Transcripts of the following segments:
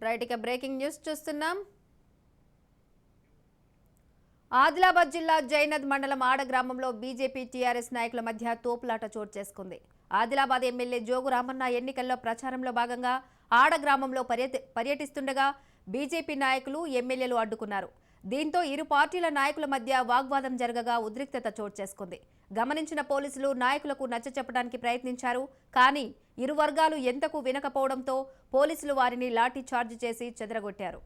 Right, ఇక breaking news చూస్తున్నాం. ఆదిలాబాద్ జిల్లా జైనద్ మండలం ఆడ గ్రామంలో బీజేపీ టీఆర్ఎస్ నాయకుల మధ్య తోపులాట చోటు చేసుకుంది. ఆదిలాబాద్ ఎమ్మెల్యే జోగు రామన్న ఎన్నికల్లో ప్రచారంలో భాగంగా ఆడ గ్రామంలో పర్యటిస్తుండగా బీజేపీ నాయకులు ఎమ్మెల్యేలు అడ్డుకున్నారు. దీంతో ఇరు పార్టీల నాయకుల మధ్య వాగ్వాదం జరగగా ఉద్రిక్తత చోటు చేసుకుంది. గమనించిన పోలీసులు నాయకులకు నచ్చచెప్పడానికి ప్రయత్నించారు. కానీ ఇరు వర్గాలు ఎంతకు వినకపోవడంతో పోలీసులు వారిని లాఠీ చార్జ్ చేసి చెదరగొట్టారు.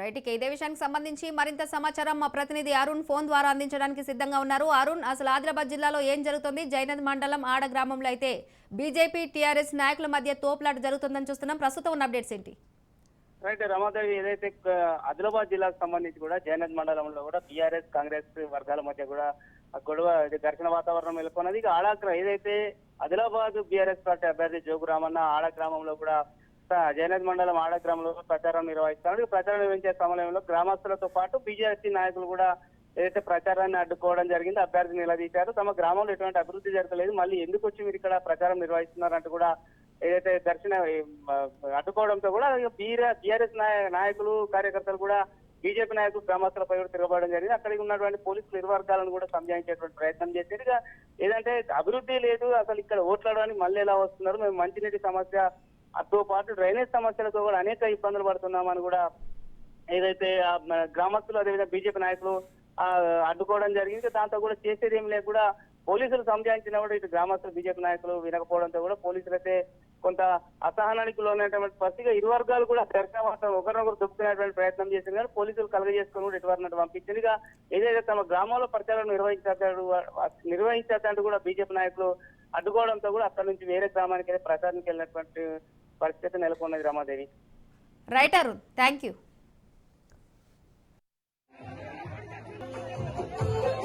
రైట్, ఇదే విషయానికి సంబంధించి మరింత సమాచారం మా ప్రతినిధి అరుణ్ ఫోన్ ద్వారా అందించడానికి సిద్ధంగా ఉన్నారు. అరుణ్, అసలు ఆదిలాబాద్ జిల్లాలో ఏం జరుగుతుంది? జైనద్ మండలం ఆడ గ్రామంలో అయితే బీజేపీ టీఆర్ఎస్ నాయకుల మధ్య తోపులాట జరుగుతుందని చూస్తున్నాం. ప్రస్తుతం ఉన్న అప్డేట్స్ ఏంటి? రైట్ రమాదేవి, ఏదైతే ఆదిలాబాద్ జిల్లాకు సంబంధించి కూడా జైనద్ మండలంలో కూడా బీఆర్ఎస్ కాంగ్రెస్ వర్గాల మధ్య కూడా గొడవ ఘర్షణ వాతావరణం నెలకొన్నది. ఇక ఏదైతే ఆదిలాబాద్ బీఆర్ఎస్ పార్టీ అభ్యర్థి జోగు రామన్న ఆడ గ్రామంలో కూడా జైనద్ మండలం ఆడ గ్రామంలో ప్రచారం నిర్వహిస్తున్నారు. ప్రచారం నిర్వహించే సమయంలో గ్రామస్తులతో పాటు బీజేపీ నాయకులు కూడా ఏదైతే ప్రచారాన్ని అడ్డుకోవడం జరిగింది, అభ్యర్థిని నిలదీశారు. తమ గ్రామంలో ఎటువంటి అభివృద్ధి జరగలేదు, మళ్ళీ ఎందుకు వచ్చి మీరు ఇక్కడ ప్రచారం నిర్వహిస్తున్నారంటూ కూడా ఏదైతే ఘర్షణ అడ్డుకోవడంతో కూడా బీఆర్ఎస్ నాయకులు కార్యకర్తలు కూడా బీజేపీ నాయకులు గ్రామస్తులపై కూడా తిరగబడడం జరిగింది. అక్కడికి ఉన్నటువంటి పోలీసులు ఇరు వర్గాలను కూడా సంజాయించేటువంటి ప్రయత్నం చేశారు. ఇక ఏదంటే అభివృద్ధి లేదు, అసలు ఇక్కడ ఓట్లాడడానికి మళ్ళీ ఎలా వస్తున్నారు, మేము మంచినీటి సమస్య అతో పాటు డ్రైనేజ్ సమస్యలతో కూడా అనేక ఇబ్బందులు పడుతున్నామని కూడా ఏదైతే గ్రామస్తులు అదేవిధంగా బీజేపీ నాయకులు అడ్డుకోవడం జరిగింది. దాంతో కూడా చేసేది ఏం లేక కూడా పోలీసులు సంజాయించినా కూడా ఇటు గ్రామస్తులు బీజేపీ నాయకులు వినకపోవడంతో కూడా పోలీసులు అయితే కొంత అసహనానికి లోనైనటువంటి పరిస్థితిగా ఇరు వర్గాలు కూడా ఘర్షణ ఒకరినొకరు దొక్కుతున్నటువంటి ప్రయత్నం చేసింది. కానీ పోలీసులు కలగజేసుకుని కూడా ఇటువరకు పంపించింది. ఇక ఏదైతే తమ గ్రామంలో ప్రచారం నిర్వహించేటట్టు కూడా బీజేపీ నాయకులు అడ్డుకోవడంతో కూడా అక్కడి నుంచి వేరే గ్రామానికి ప్రచారానికి వెళ్ళినటువంటి పరిస్థితి నెలకొన్నది. Ramadevi. Right Arun, thank you.